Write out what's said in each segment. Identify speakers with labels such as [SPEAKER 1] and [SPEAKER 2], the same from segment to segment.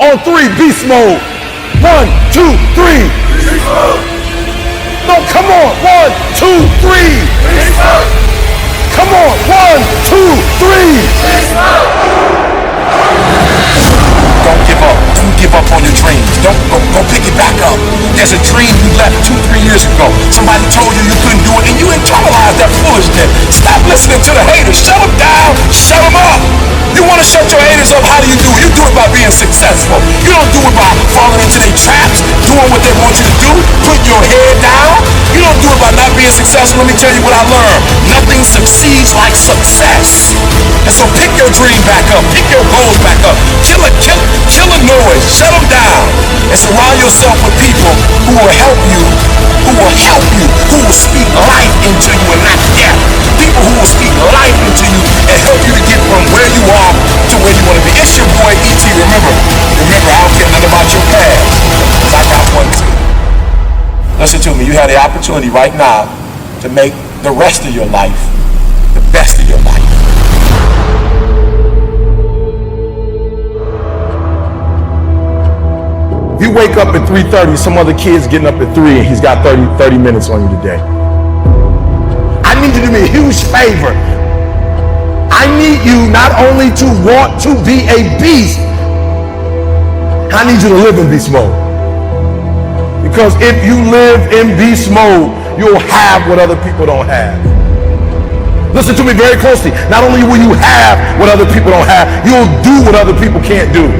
[SPEAKER 1] On three, beast mode. 1, 2, 3. Beast mode. No, come on. 1, 2, 3. Beast mode. Come on. 1, 2, 3. Beast mode.
[SPEAKER 2] Don't give up. Don't give up on your dreams. Don't go pick it back up. There's a dream you left 2-3 years ago. Somebody told you you couldn't do it, and you internalized that foolishness. Stop listening to the haters. Shut them down. Shut them up. You want to shut your haters up? How do you do it? You do it by being successful. You don't do it by falling into their traps, doing what they want you to do, putting your head down. You don't do it by not being successful. Let me tell you what I learned. Nothing succeeds like success. And so pick your dream back up. Pick your goals back up. Kill a noise. Shut them down. And surround yourself with people who will help you, who will speak life into you and not death. People who will speak life into you and help you to get from where you are to where you want to be. It's your boy E.T. Remember, I don't care nothing about your past, because I got one too. Listen to me, you have the opportunity right now to make the rest of your life the best of your life.
[SPEAKER 1] If you wake up at 3:30, some other kid's getting up at 3 and he's got 30 minutes on you today. I need you to do me a huge favor. I need you not only to want to be a beast, I need you to live in beast mode. Because if you live in beast mode, you'll have what other people don't have. Listen to me very closely. Not only will you have what other people don't have, you'll do what other people can't do.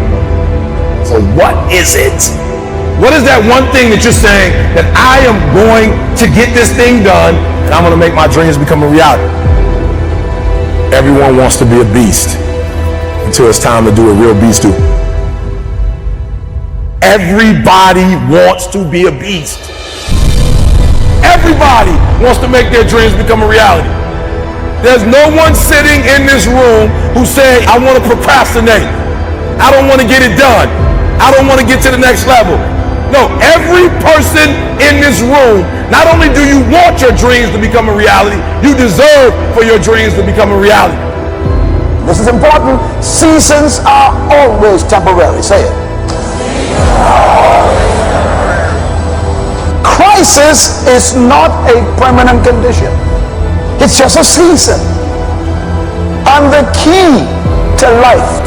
[SPEAKER 1] So what is it? What is that one thing that you're saying that I am going to get this thing done and I'm going to make my dreams become a reality? Everyone wants to be a beast until it's time to do what real beasts do. Everybody wants to be a beast. Everybody wants to make their dreams become a reality. There's no one sitting in this room who say, I want to procrastinate. I don't want to get it done. I don't want to get to the next level. No, every person in this room, not only do you want your dreams to become a reality, you deserve for your dreams to become a reality.
[SPEAKER 3] This is important. Seasons are always temporary. Say it. Crisis is not a permanent condition. It's just a season. And the key to life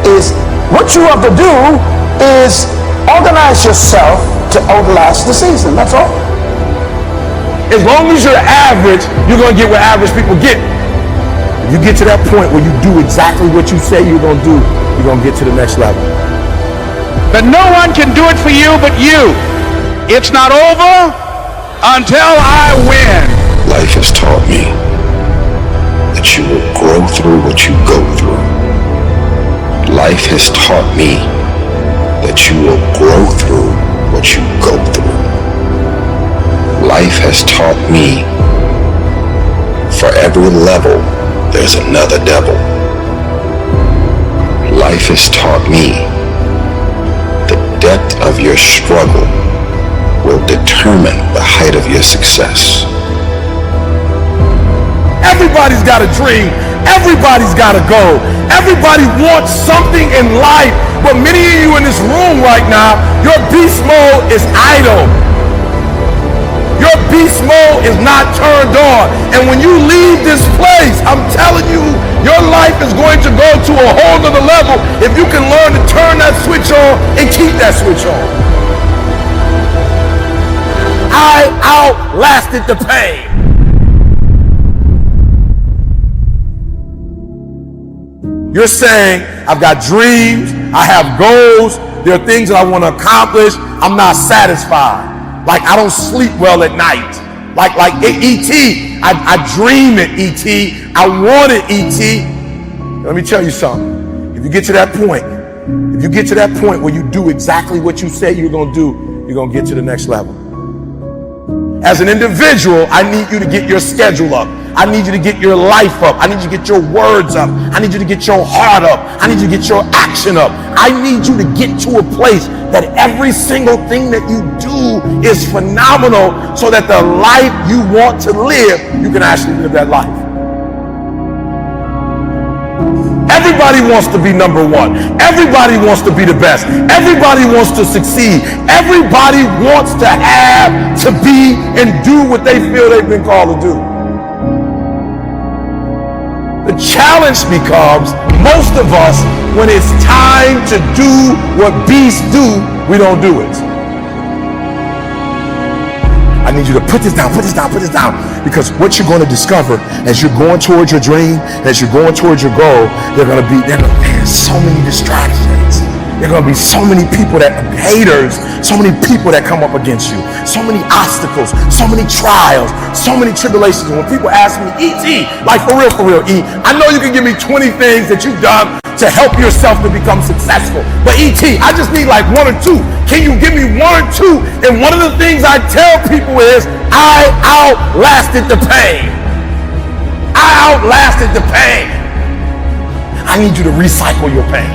[SPEAKER 3] is what you have to do is organize yourself to outlast the season. That's all.
[SPEAKER 1] As long as you're average, you're going to get what average people get. If you get to that point where you do exactly what you say you're going to do, you're going to get to the next level.
[SPEAKER 4] But no one can do it for you but you. It's not over until I win.
[SPEAKER 2] Life has taught me that you will grow through what you go through. Life has taught me that you will grow through what you go through. Life has taught me for every level there's another devil. Life has taught me the depth of your struggle will determine the height of your success.
[SPEAKER 1] Everybody's got a dream. Everybody's got a goal. Everybody wants something in life. But many of you in this room right now, your beast mode is idle. Your beast mode is not turned on. And when you leave this place, I'm telling you, your life is going to go to a whole nother level if you can learn to turn that switch on and keep that switch on. I outlasted the pain. You're saying, I've got dreams, I have goals, there are things that I want to accomplish, I'm not satisfied. Like I don't sleep well at night. Like E.T., I dream it, E.T., I want it, E.T. Let me tell you something. If you get to that point where you do exactly what you say you're going to do, you're going to get to the next level. As an individual, I need you to get your schedule up. I need you to get your life up. I need you to get your words up. I need you to get your heart up. I need you to get your action up. I need you to get to a place that every single thing that you do is phenomenal so that the life you want to live, you can actually live that life. Everybody wants to be number one. Everybody wants to be the best. Everybody wants to succeed. Everybody wants to have, to be, and do what they feel they've been called to do. The challenge becomes, most of us, when it's time to do what beasts do, we don't do it. I need you to put this down, put this down, put this down. Because what you're going to discover as you're going towards your dream, as you're going towards your goal, there's so many distractions. There are going to be so many people that are haters, so many people that come up against you, so many obstacles, so many trials, so many tribulations. And when people ask me, E.T., like for real, E, I know you can give me 20 things that you've done to help yourself to become successful. But E.T., I just need like one or two. Can you give me one or two? And one of the things I tell people is, I outlasted the pain. I outlasted the pain. I need you to recycle your pain.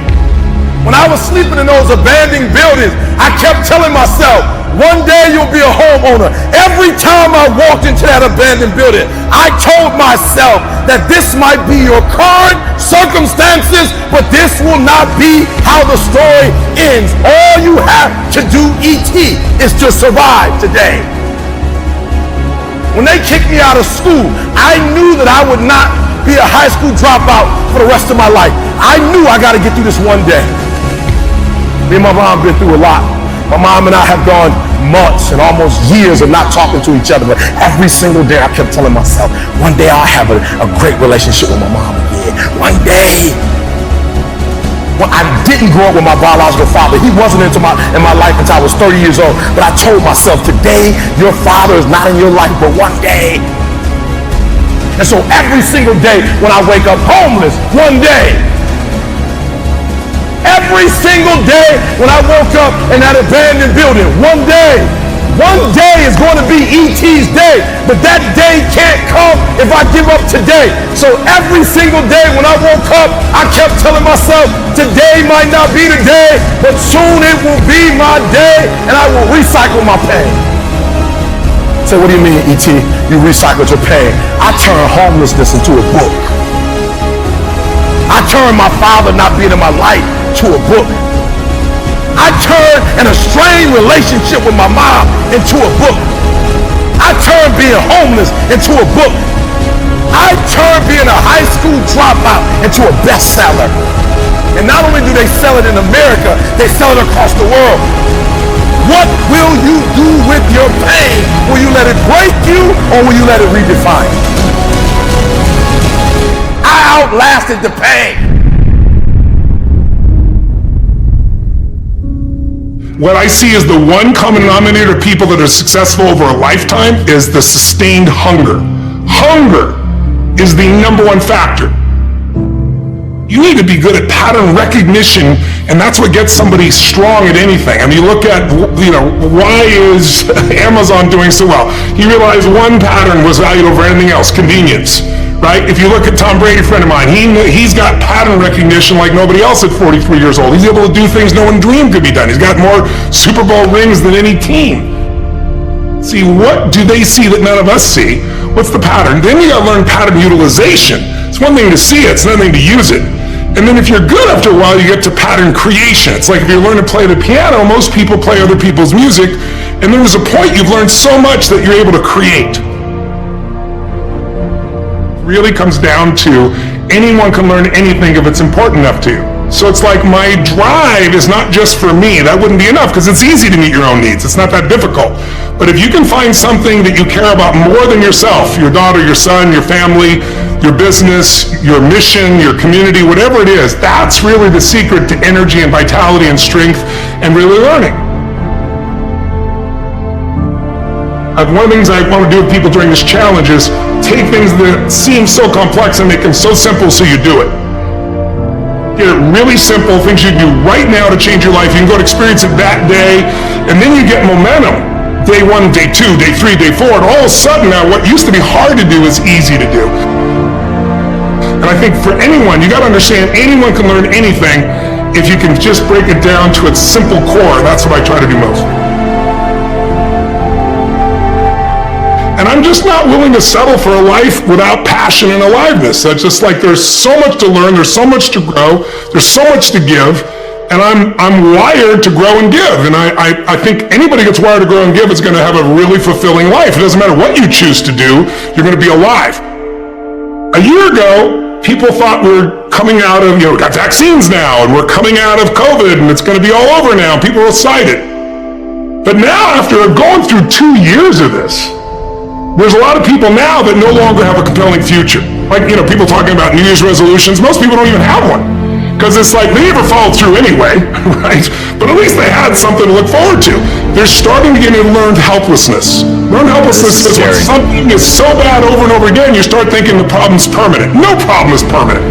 [SPEAKER 1] When I was sleeping in those abandoned buildings, I kept telling myself, one day you'll be a homeowner. Every time I walked into that abandoned building, I told myself that this might be your current circumstances, but this will not be how the story ends. All you have to do, E.T., is to survive today. When they kicked me out of school, I knew that I would not be a high school dropout for the rest of my life. I knew I got to get through this one day. Me and my mom been through a lot. My mom and I have gone months and almost years of not talking to each other, but every single day I kept telling myself, one day I'll have a great relationship with my mom again. One day. Well, I didn't grow up with my biological father. He wasn't in my life until I was 30 years old. But I told myself, today your father is not in your life, but one day. And so every single day when I wake up homeless, one day. Every single day when I woke up in that abandoned building, one day is going to be E.T.'s day, but that day can't come if I give up today. So every single day when I woke up, I kept telling myself, today might not be the day, but soon it will be my day, and I will recycle my pain. So what do you mean, E.T., you recycled your pain? I turned homelessness into a book. I turned my father not being in my life to a book. I turned an estranged relationship with my mom into a book. I turned being homeless into a book. I turned being a high school dropout into a bestseller. And not only do they sell it in America, they sell it across the world. What will you do with your pain? Will you let it break you, or will you let it redefine you? I outlasted the pain.
[SPEAKER 2] What I see as the one common denominator of people that are successful over a lifetime is the sustained hunger. Hunger is the number one factor. You need to be good at pattern recognition, and that's what gets somebody strong at anything. I mean, you look at, why is Amazon doing so well? He realized one pattern was valued over anything else, convenience. Right? If you look at Tom Brady, a friend of mine, he's got pattern recognition like nobody else at 43 years old. He's able to do things no one dreamed could be done. He's got more Super Bowl rings than any team. See, what do they see that none of us see? What's the pattern? Then you gotta learn pattern utilization. It's one thing to see it, it's another thing to use it. And then if you're good after a while, you get to pattern creation. It's like if you learn to play the piano, most people play other people's music, and then there's a point you've learned so much that you're able to create. Really comes down to anyone can learn anything if it's important enough to. So it's like my drive is not just for me. That wouldn't be enough because it's easy to meet your own needs. It's not that difficult. But if you can find something that you care about more than yourself, your daughter, your son, your family, your business, your mission, your community, whatever it is, that's really the secret to energy and vitality and strength and really learning. One of the things I want to do with people during this challenge is take things that seem so complex and make them so simple so you do it. Get it really simple, things you can do right now to change your life. You can go to experience it that day, and then you get momentum. Day 1, day 2, day 3, day 4, and all of a sudden now what used to be hard to do is easy to do. And I think for anyone, you got to understand anyone can learn anything if you can just break it down to its simple core. That's what I try to do most. And
[SPEAKER 5] And I'm just not willing to settle for a life without passion and aliveness. That's just like, there's so much to learn, there's so much to grow, there's so much to give, and I'm wired to grow and give. And I think anybody gets wired to grow and give is gonna have a really fulfilling life. It doesn't matter what you choose to do, you're gonna be alive. A year ago, people thought we were coming out of, we got vaccines now, and we're coming out of COVID, and it's gonna be all over now, people are excited. But now, after going through 2 years of this, there's a lot of people now that no longer have a compelling future. Like, people talking about New Year's resolutions, most people don't even have one. Because it's like, they never followed through anyway, right? But at least they had something to look forward to. They're starting to get into learned helplessness. Learned helplessness is when something is so bad over and over again, you start thinking the problem's permanent. No problem is permanent.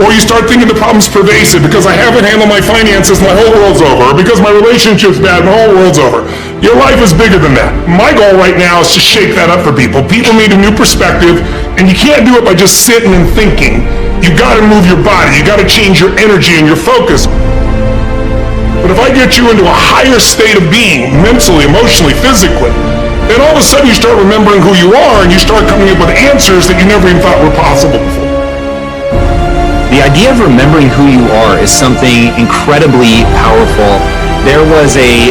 [SPEAKER 5] Or you start thinking the problem's pervasive because I haven't handled my finances, my whole world's over. Or because my relationship's bad, my whole world's over. Your life is bigger than that. My goal right now is to shake that up for people. People need a new perspective, and you can't do it by just sitting and thinking. You gotta move your body. You gotta change your energy and your focus. But if I get you into a higher state of being, mentally, emotionally, physically, then all of a sudden you start remembering who you are and you start coming up with answers that you never even thought were possible before.
[SPEAKER 6] The idea of remembering who you are is something incredibly powerful. There was a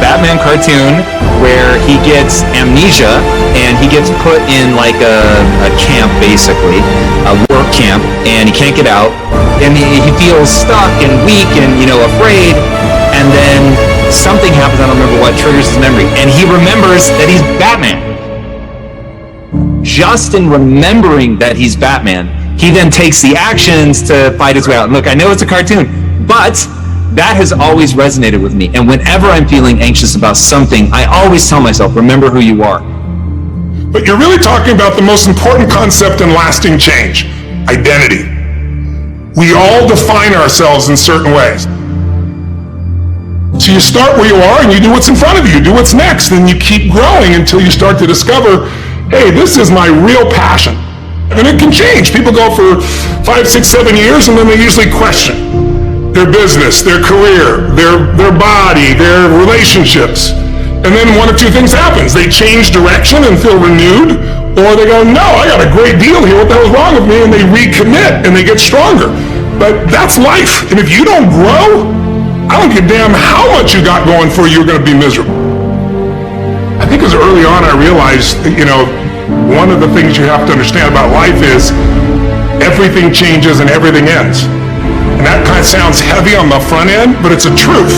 [SPEAKER 6] Batman cartoon where he gets amnesia and he gets put in like a camp, basically, a work camp, and he can't get out. And he feels stuck and weak and, afraid. And then something happens, I don't remember what, triggers his memory. And he remembers that he's Batman. Just in remembering that he's Batman, he then takes the actions to fight his way out. And look, I know it's a cartoon, but that has always resonated with me. And whenever I'm feeling anxious about something, I always tell myself, remember who you are.
[SPEAKER 5] But you're really talking about the most important concept in lasting change, identity. We all define ourselves in certain ways. So you start where you are and you do what's in front of you, do what's next, and you keep growing until you start to discover, hey, this is my real passion. And it can change. People go for 5, 6, 7 years and then they usually question their business, their career, their body, their relationships. And then one of two things happens. They change direction and feel renewed, or they go, no, I got a great deal here, what the hell's wrong with me? And they recommit and they get stronger. But that's life. And if you don't grow, I don't give a damn how much you got going for you, you're gonna be miserable. I think as early on I realized that, one of the things you have to understand about life is everything changes and everything ends. And that kind of sounds heavy on the front end, but it's a truth.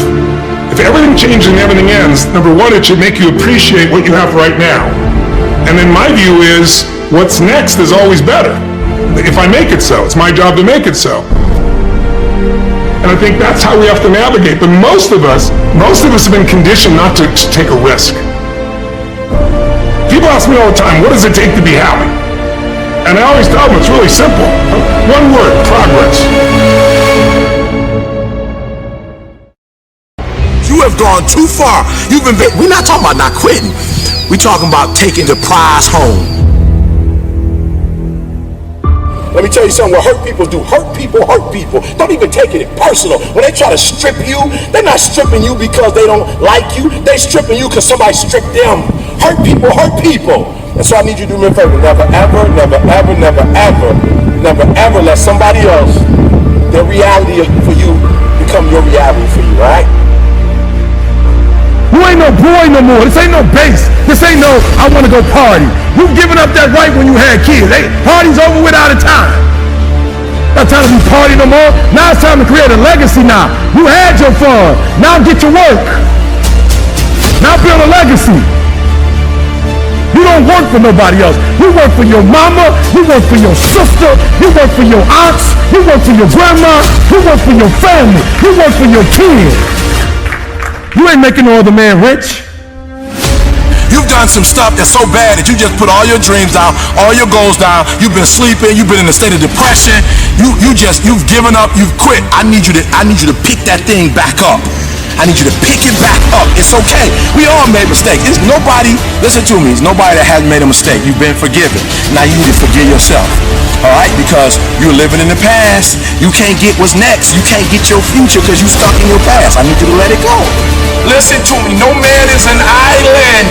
[SPEAKER 5] If everything changes and everything ends, number one, it should make you appreciate what you have right now. And then my view is, what's next is always better. If I make it so, it's my job to make it so. And I think that's how we have to navigate. But most of us have been conditioned not to take a risk. People ask me all the time, what does it take to be happy? And I always tell them it's really simple. One word, progress.
[SPEAKER 2] You have gone too far. We're not talking about not quitting. We're talking about taking the prize home. Let me tell you something, what hurt people do. Hurt people hurt people. Don't even take it personal. When they try to strip you, they're not stripping you because they don't like you. They're stripping you because somebody stripped them. Hurt people hurt people. And so I need you to do me a favor. Never ever, never ever, never ever, never ever let somebody else, their reality for you, become your reality for you, all right?
[SPEAKER 1] You ain't no boy no more. This ain't no base. This ain't no, I want to go party. You've given up that right when you had kids. Hey, party's over with out of time. Not time to be party no more. Now it's time to create a legacy now. You had your fun. Now get to work. Now build a legacy. You don't work for nobody else. You work for your mama. You work for your sister. You work for your aunts. You work for your grandma. You work for your family. You work for your kids. You ain't making no other man rich.
[SPEAKER 2] You've done some stuff that's so bad that you just put all your dreams down, all your goals down. You've been sleeping. You've been in a state of depression. You've given up. You've quit. I need you to pick that thing back up. I need you to pick it back up. It's okay. We all made mistakes. Listen to me, there's nobody that hasn't made a mistake. You've been forgiven. Now you need to forgive yourself. All right? Because you're living in the past. You can't get what's next. You can't get your future because you're stuck in your past. I need you to let it go. Listen to me. No man is an island.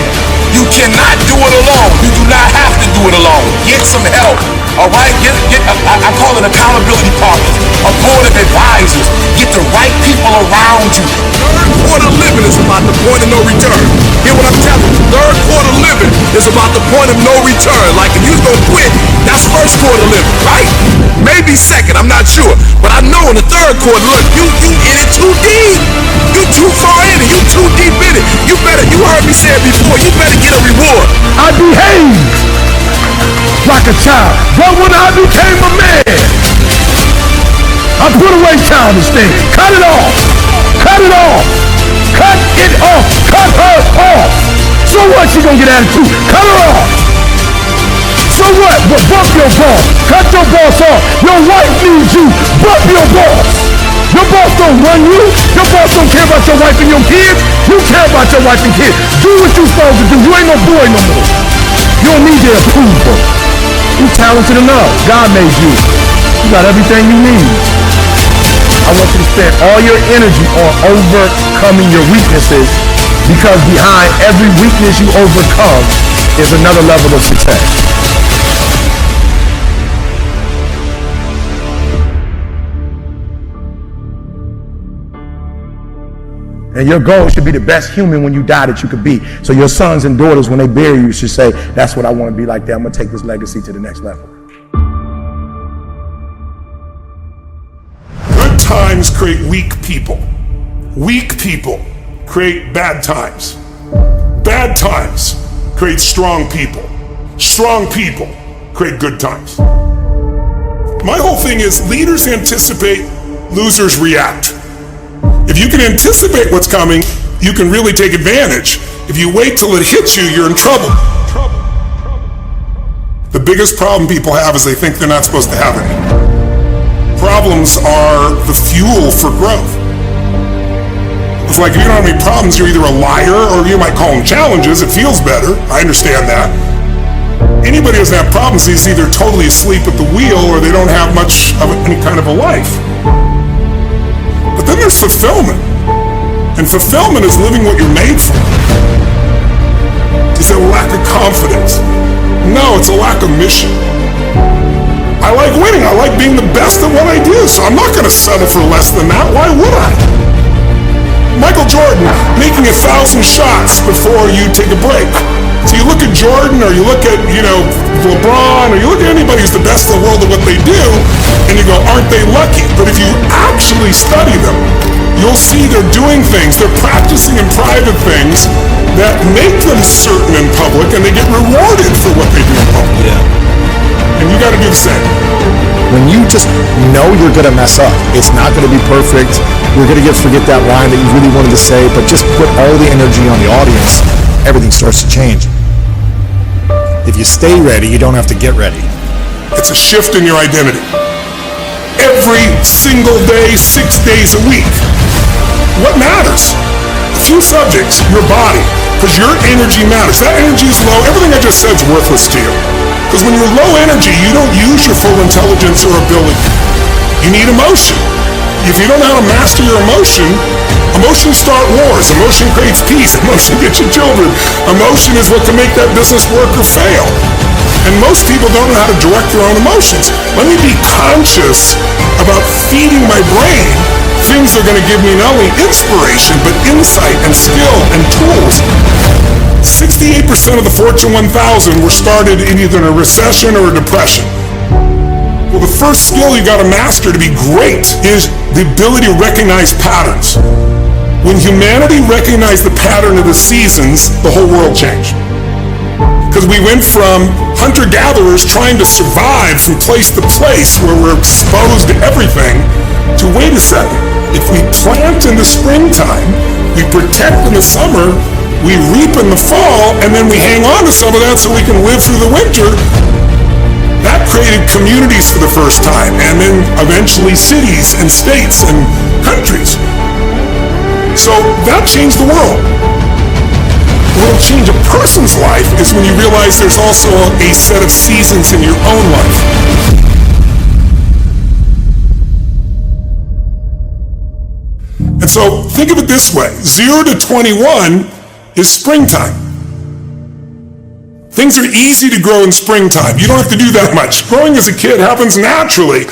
[SPEAKER 2] You cannot do it alone. You do not have to do it alone. Get some help. All right? I call it accountability partners, a board of advisors. Get the right people around you. Third quarter living is about the point of no return. Hear what I'm telling you? Third quarter living is about the point of no return. Like if you was gonna quit, that's first quarter living, right? Maybe second, I'm not sure. But I know in the third quarter, look, you in it too deep. You too far in it. You too deep in it. You heard me say it before, you better get a reward.
[SPEAKER 7] I behaved like a child, but when I became a man, I put away childish things. Cut it off. Cut it off. Cut it off. Cut her off. So what? She gonna get attitude. Cut her off. So what? But bump your boss. Cut your boss off. Your wife needs you. Bump your boss. Your boss don't run you. Your boss don't care about your wife and your kids. You care about your wife and kids. Do what you're supposed to do. You ain't no boy no more. You don't need their approval. You're talented enough. God made you. You got everything you need. I want you to spend all your energy on overcoming your weaknesses, because behind every weakness you overcome is another level of success. And your goal should be the best human when you die that you could be. So your sons and daughters, when they bury you, should say, that's what I want to be like that. I'm going to take this legacy to the next level.
[SPEAKER 5] Good times create weak people. Weak people create bad times. Bad times create strong people. Strong people create good times. My whole thing is leaders anticipate, losers react. If you can anticipate what's coming, you can really take advantage. If you wait till it hits you, you're in trouble. The biggest problem people have is they think they're not supposed to have any. Problems are the fuel for growth. It's like if you don't have any problems, you're either a liar or you might call them challenges. It feels better. I understand that. Anybody who doesn't have problems is either totally asleep at the wheel or they don't have much of any kind of a life. But then there's fulfillment. And fulfillment is living what you're made for. Is it a lack of confidence? No, it's a lack of mission. I like winning. I like being the best at what I do. So I'm not going to settle for less than that. Why would I? Michael Jordan making 1,000 shots before you take a break. So you look at Jordan, or you look at, LeBron, or you look at anybody who's the best in the world at what they do, and you go, aren't they lucky? But if you actually study them, you'll see they're doing things, they're practicing in private things that make them certain in public, and they get rewarded for what they do in public. Yeah. And you got to do the same.
[SPEAKER 3] When you just know you're going to mess up, it's not going to be perfect, you're going to forget that line that you really wanted to say, but just put all the energy on the audience, everything starts to change. If you stay ready, you don't have to get ready.
[SPEAKER 5] It's a shift in your identity. Every single day, 6 days a week. What matters? A few subjects, your body, because your energy matters. That energy is low. Everything I just said is worthless to you. Because when you're low energy, you don't use your full intelligence or ability. You need emotion. If you don't know how to master your emotions start wars. Emotion creates peace. Emotion gets you children. Emotion is what can make that business work or fail. And most people don't know how to direct their own emotions. Let me be conscious about feeding my brain things that are going to give me not only inspiration, but insight and skill and tools. 68% of the Fortune 1000 were started in either a recession or a depression. Well, the first skill you got to master to be great is the ability to recognize patterns. When humanity recognized the pattern of the seasons, the whole world changed. Because we went from hunter-gatherers trying to survive from place to place where we're exposed to everything, to wait a second, if we plant in the springtime, we protect in the summer, we reap in the fall, and then we hang on to some of that so we can live through the winter. That created communities for the first time, and then eventually cities and states and countries. So that changed the world. What will change a person's life is when you realize there's also a set of seasons in your own life. And so think of it this way, 0 to 21 is springtime. Things are easy to grow in springtime. You don't have to do that much. Growing as a kid happens naturally.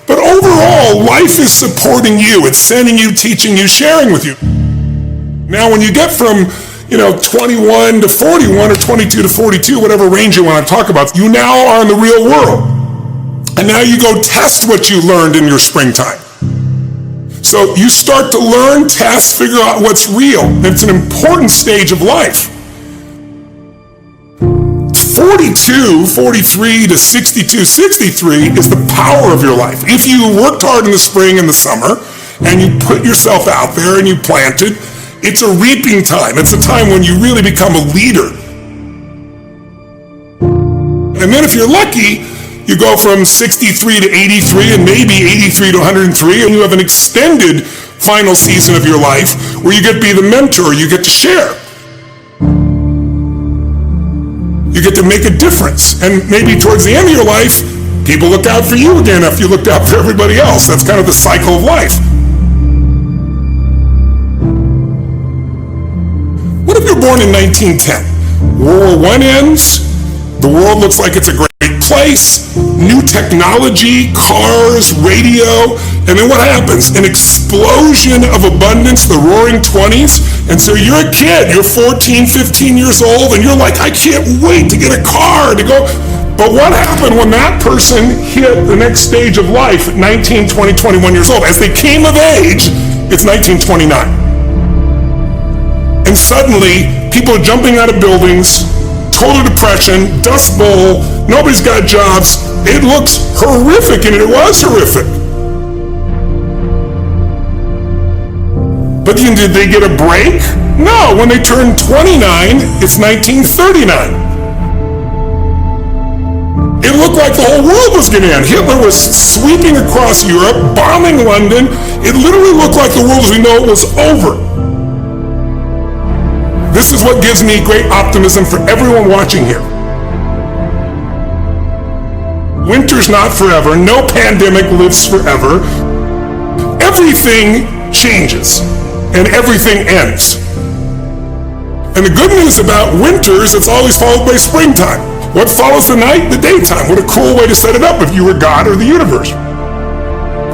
[SPEAKER 5] But overall, life is supporting you. It's sending you, teaching you, sharing with you. Now, when you get from 21 to 41 or 22 to 42, whatever range you want to talk about, you now are in the real world. And now you go test what you learned in your springtime. So you start to learn, test, figure out what's real. It's an important stage of life. 42, 43 to 62, 63 is the power of your life. If you worked hard in the spring and the summer, and you put yourself out there and you planted, it's a reaping time. It's a time when you really become a leader. And then if you're lucky, you go from 63 to 83 and maybe 83 to 103, and you have an extended final season of your life where you get to be the mentor, you get to share. You get to make a difference. And maybe towards the end of your life, people look out for you again after you looked out for everybody else. That's kind of the cycle of life. What if you're born in 1910? World War I ends, the world looks like it's a great place, new technology, cars, radio, and then what happens? An explosion of abundance, the roaring 20s, and so you're a kid, you're 14, 15 years old, and you're like, I can't wait to get a car, to go. But what happened when that person hit the next stage of life at 19, 20, 21 years old? As they came of age, it's 1929. And suddenly, people are jumping out of buildings, total depression, dust bowl, nobody's got jobs. It looks horrific, and it was horrific. But did they get a break? No, when they turned 29, it's 1939. It looked like the whole world was going to end. Hitler was sweeping across Europe, bombing London. It literally looked like the world as we know it was over. This is what gives me great optimism for everyone watching here. Winter's not forever. No pandemic lives forever. Everything changes and everything ends. And the good news about winter is it's always followed by springtime. What follows the night? The daytime. What a cool way to set it up if you were God or the universe.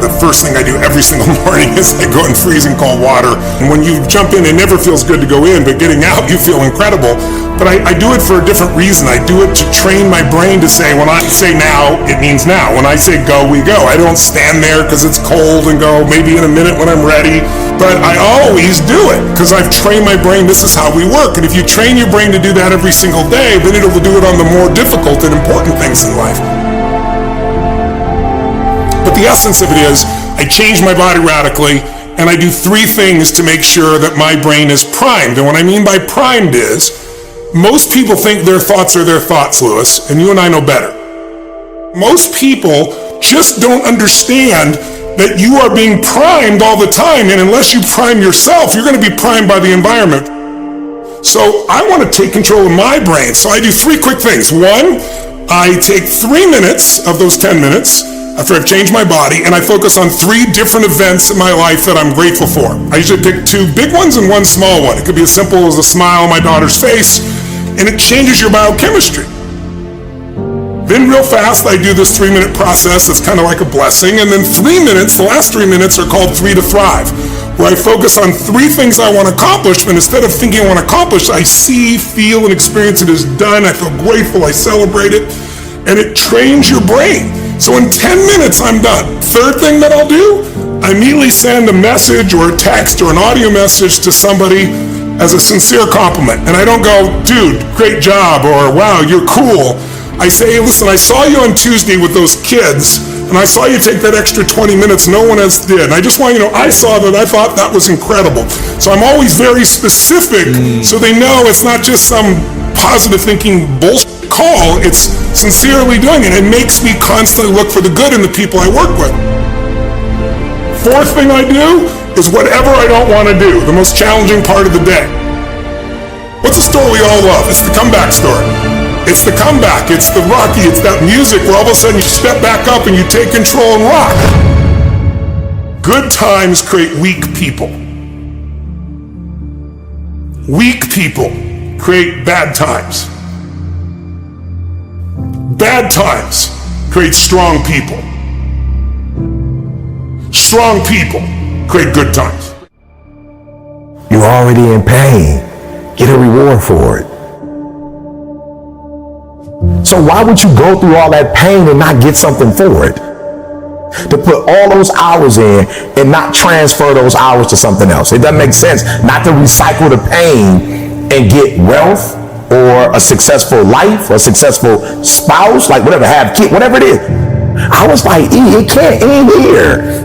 [SPEAKER 5] The first thing I do every single morning is I go in freezing cold water. And when you jump in, it never feels good to go in, but getting out, you feel incredible. But I do it for a different reason. I do it to train my brain to say, when I say now, it means now. When I say go, we go. I don't stand there because it's cold and go maybe in a minute when I'm ready. But I always do it because I've trained my brain. This is how we work. And if you train your brain to do that every single day, then it'll do it on the more difficult and important things in life. But the essence of it is, I change my body radically, and I do 3 things to make sure that my brain is primed. And what I mean by primed is, most people think their thoughts are their thoughts, Lewis, and you and I know better. Most people just don't understand that you are being primed all the time, and unless you prime yourself, you're going to be primed by the environment. So I want to take control of my brain. So I do 3 quick things. 1, I take 3 minutes of those 10 minutes, after I've changed my body, and I focus on 3 different events in my life that I'm grateful for. I usually pick 2 big ones and 1 small one. It could be as simple as a smile on my daughter's face, and it changes your biochemistry. Then real fast, I do this 3-minute process that's kind of like a blessing, and then 3 minutes, the last 3 minutes are called 3 to Thrive, where I focus on 3 things I want to accomplish, but instead of thinking I want to accomplish, I see, feel, and experience it as done. I feel grateful, I celebrate it, and it trains your brain. So in 10 minutes, I'm done. 3rd thing that I'll do, I immediately send a message or a text or an audio message to somebody as a sincere compliment. And I don't go, dude, great job, or wow, you're cool. I say, hey, listen, I saw you on Tuesday with those kids, and I saw you take that extra 20 minutes no one else did. And I just want you to know, I saw that, I thought that was incredible. So I'm always very specific so they know it's not just some positive thinking bullshit call, it's sincerely doing it. It makes me constantly look for the good in the people I work with. 4th thing I do is whatever I don't want to do, the most challenging part of the day. What's a story we all love? It's the comeback story. It's the comeback, it's the Rocky, it's that music where all of a sudden you step back up and you take control and rock. Good times create weak people. Weak people create bad times. Bad times create strong people. Strong people create good times.
[SPEAKER 7] You're already in pain. Get a reward for it. So why would you go through all that pain and not get something for it? To put all those hours in and not transfer those hours to something else. It doesn't make sense not to recycle the pain and get wealth or a successful life or a successful spouse, like whatever, have kids, whatever it is. I was like, it can't end here.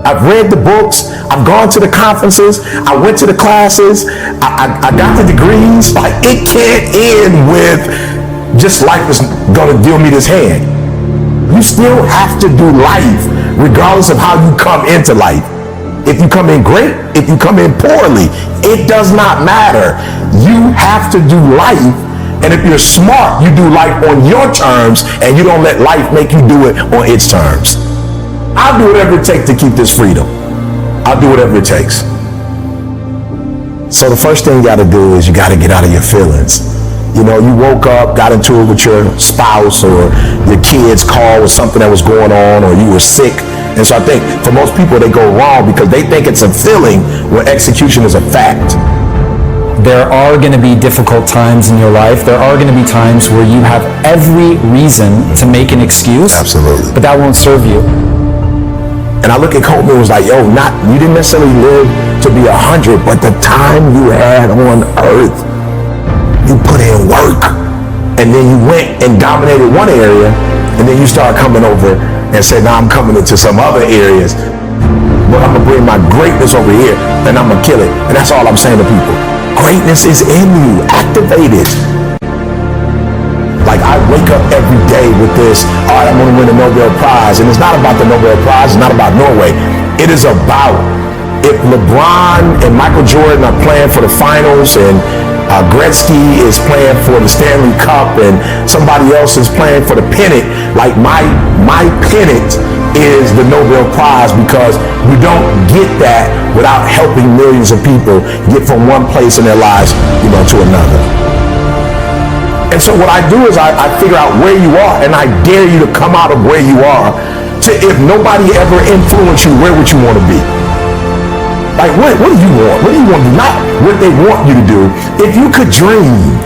[SPEAKER 7] I've read the books. I've gone to the conferences. I went to the classes. I got the degrees. Like, it can't end with just life is going to deal me this hand. You still have to do life regardless of how you come into life. If you come in great, if you come in poorly, it does not matter. You have to do life. And if you're smart, you do life on your terms and you don't let life make you do it on its terms. I'll do whatever it takes to keep this freedom. I'll do whatever it takes. So the first thing you got to do is you got to get out of your feelings. You know, you woke up, got into it with your spouse or your kid's call with something that was going on, or you were sick. And so I think for most people, they go wrong because they think it's a feeling where execution is a fact.
[SPEAKER 8] There are going to be difficult times in your life. There are going to be times where you have every reason to make an excuse.
[SPEAKER 7] Absolutely.
[SPEAKER 8] But that won't serve you.
[SPEAKER 7] And I look at Coleman and was like, yo, you didn't necessarily live to be 100, but the time you had on earth, you put in work. And then you went and dominated one area, and then you start coming over and said, now I'm coming into some other areas, but I'm gonna bring my greatness over here and I'm gonna kill it. And that's all I'm saying to people. Greatness is in you, activate it. Like, I wake up every day with this, all right, I'm gonna win a Nobel Prize. And it's not about the Nobel Prize, it's not about Norway. It is about if LeBron and Michael Jordan are playing for the finals and Gretzky is playing for the Stanley Cup and somebody else is playing for the pennant, like my pennant is the Nobel Prize, because you don't get that without helping millions of people get from one place in their lives, to another. And so what I do is I figure out where you are, and I dare you to come out of where you are to, if nobody ever influenced you, where would you want to be? Like, what do you want? What do you want to do? Not what they want you to do. If you could dream,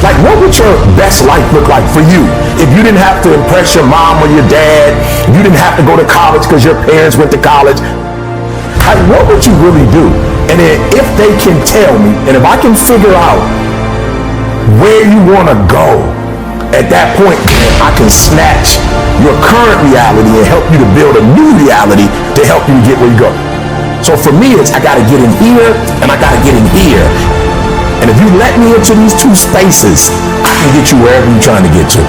[SPEAKER 7] like, what would your best life look like for you? If you didn't have to impress your mom or your dad, you didn't have to go to college because your parents went to college, like, what would you really do? And then if they can tell me, and if I can figure out where you want to go, at that point, I can snatch your current reality and help you to build a new reality to help you get where you go. So for me, it's I got to get in here and I got to get in here. And if you let me into these two spaces, I can get you wherever you're trying to get to.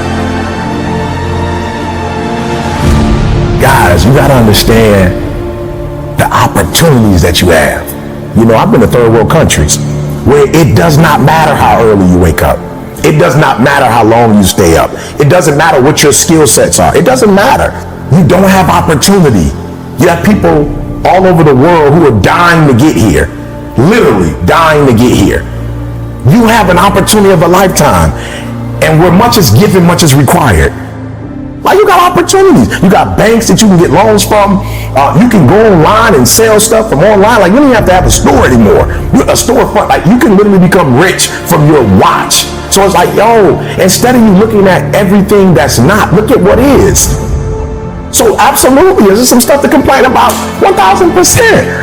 [SPEAKER 7] Guys, you got to understand the opportunities that you have. I've been to third world countries where it does not matter how early you wake up. It does not matter how long you stay up. It doesn't matter what your skill sets are. It doesn't matter. You don't have opportunity. You have people all over the world who are dying to get here, literally dying to get here. You have an opportunity of a lifetime, and where much is given, much is required. Like, you got opportunities. You got banks that you can get loans from. You can go online and sell stuff from online. Like, you don't even have to have a store anymore. A storefront. Like, you can literally become rich from your watch. So it's like, yo, instead of you looking at everything that's not, look at what is. So absolutely, there's some stuff to complain about, 1,000%.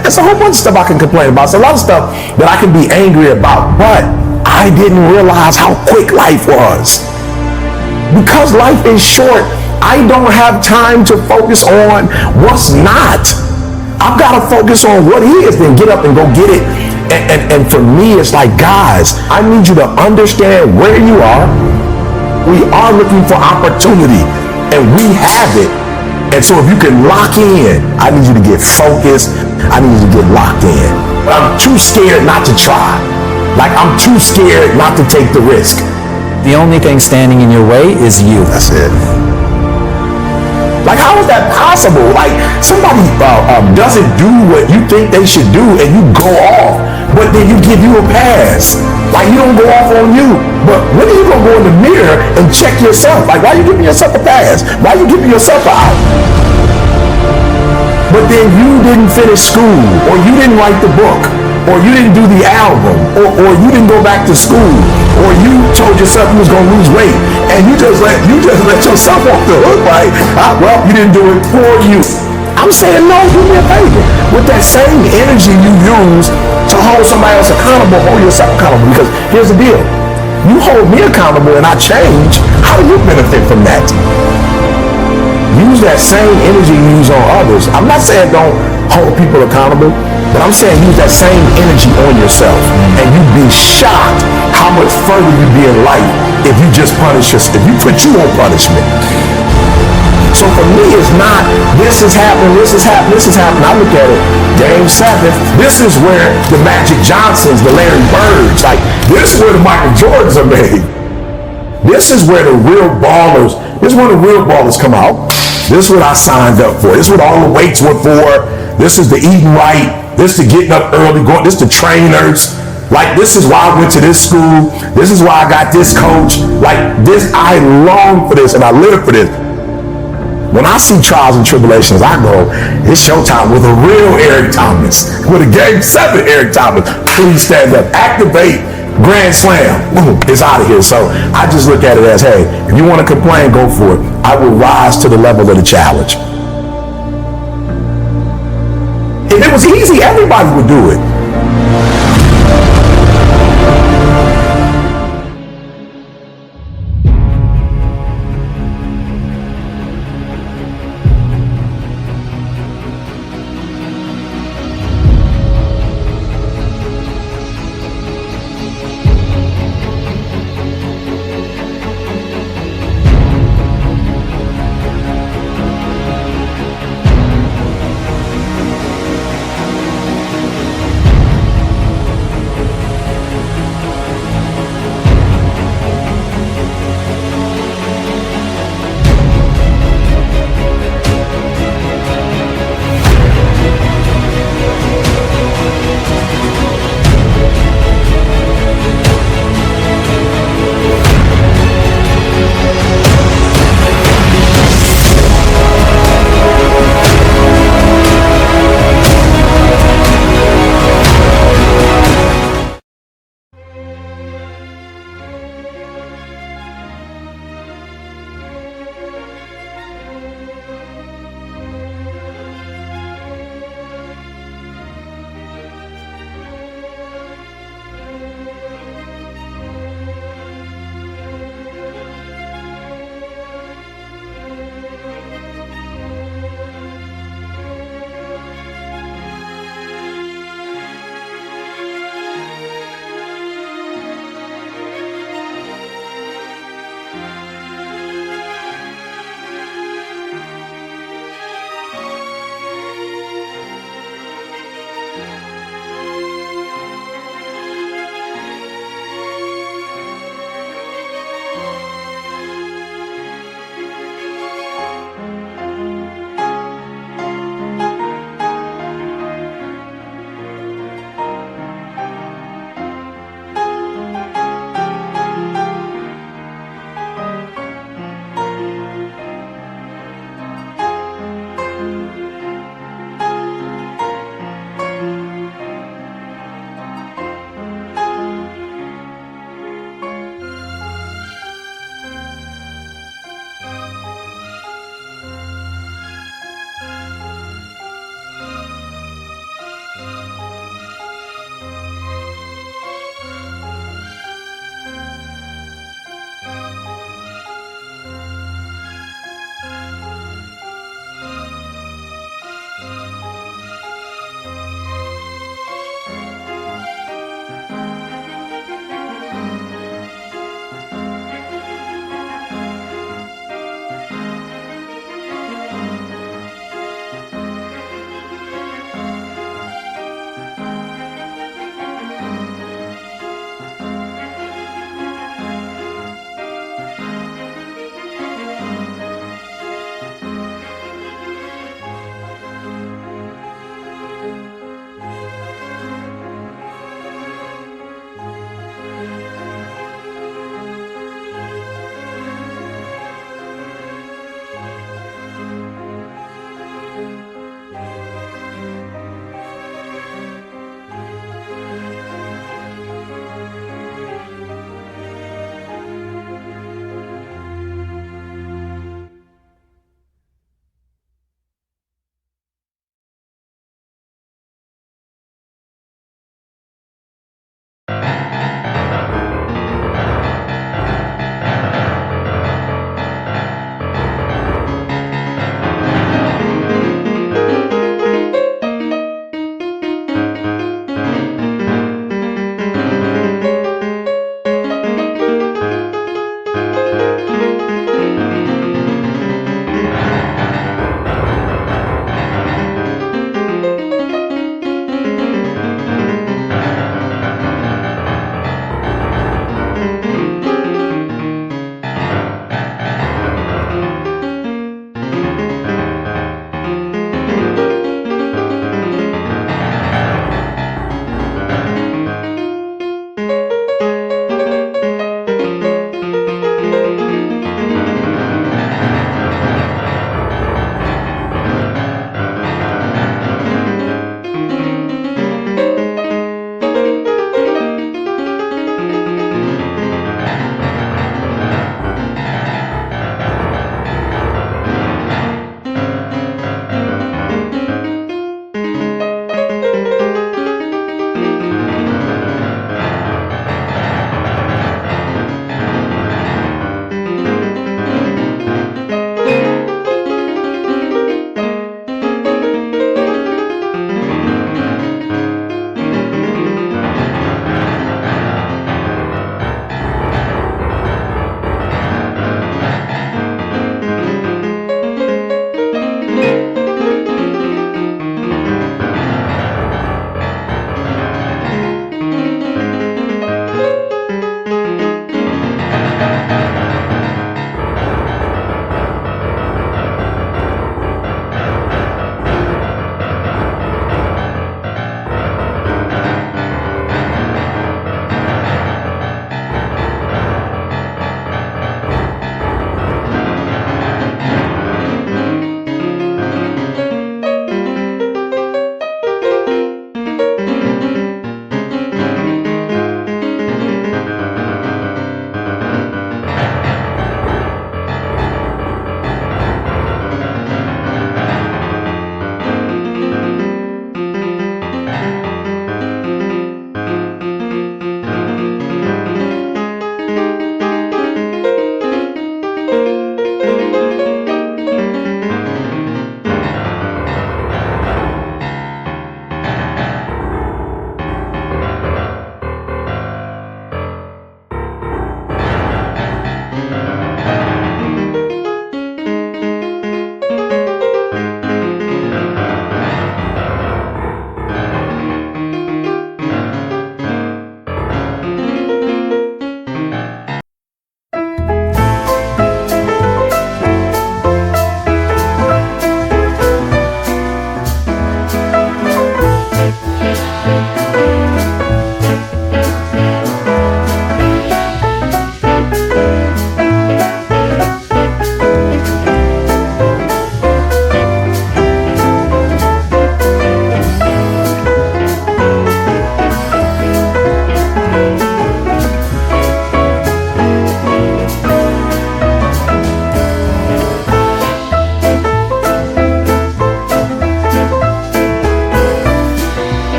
[SPEAKER 7] There's a whole bunch of stuff I can complain about. There's a lot of stuff that I can be angry about, but I didn't realize how quick life was. Because life is short, I don't have time to focus on what's not. I've got to focus on what is, then get up and go get it. And for me, it's like, guys, I need you to understand where you are. We are looking for opportunity, and we have it. And so if you can lock in, I need you to get focused. I need you to get locked in. But I'm too scared not to try. Like, I'm too scared not to take the risk.
[SPEAKER 8] The only thing standing in your way is you.
[SPEAKER 7] That's it. Like, how is that possible? Like, somebody doesn't do what you think they should do and you go off, but then you give you a pass. Like, you don't go off on you. But when are you gonna go in the mirror and check yourself? Like, why are you giving yourself a pass? Why are you giving yourself an out? But then you didn't finish school, or you didn't write the book, or you didn't do the album, or you didn't go back to school, or you told yourself you was gonna lose weight, and you just let yourself off the hook, right? Well, you didn't do it for you. I'm saying, no, do me a favor. With that same energy you use to hold somebody else accountable, hold yourself accountable. Because here's the deal. You hold me accountable and I change, how do you benefit from that? Use that same energy you use on others. I'm not saying don't hold people accountable, but I'm saying use that same energy on yourself. And you'd be shocked how much further you'd be in life if you just punish yourself, if you put you on punishment. So for me, it's not, this is happening, this is happening, this is happening. I look at it, Game 7, this is where the Magic Johnsons, the Larry Birds, like, this is where the Michael Jordans are made. This is where the real ballers, this is where the real ballers come out. This is what I signed up for. This is what all the weights were for. This is the eating right. This is the getting up early, going, this is the trainers. Like, this is why I went to this school. This is why I got this coach. Like, this, I long for this and I live for this. When I see trials and tribulations, I go, it's showtime with a real Eric Thomas, with a Game 7 Eric Thomas. Please stand up, activate, grand slam, boom, it's out of here. So I just look at it as, hey, if you want to complain, go for it. I will rise to the level of the challenge. If it was easy, everybody would do it.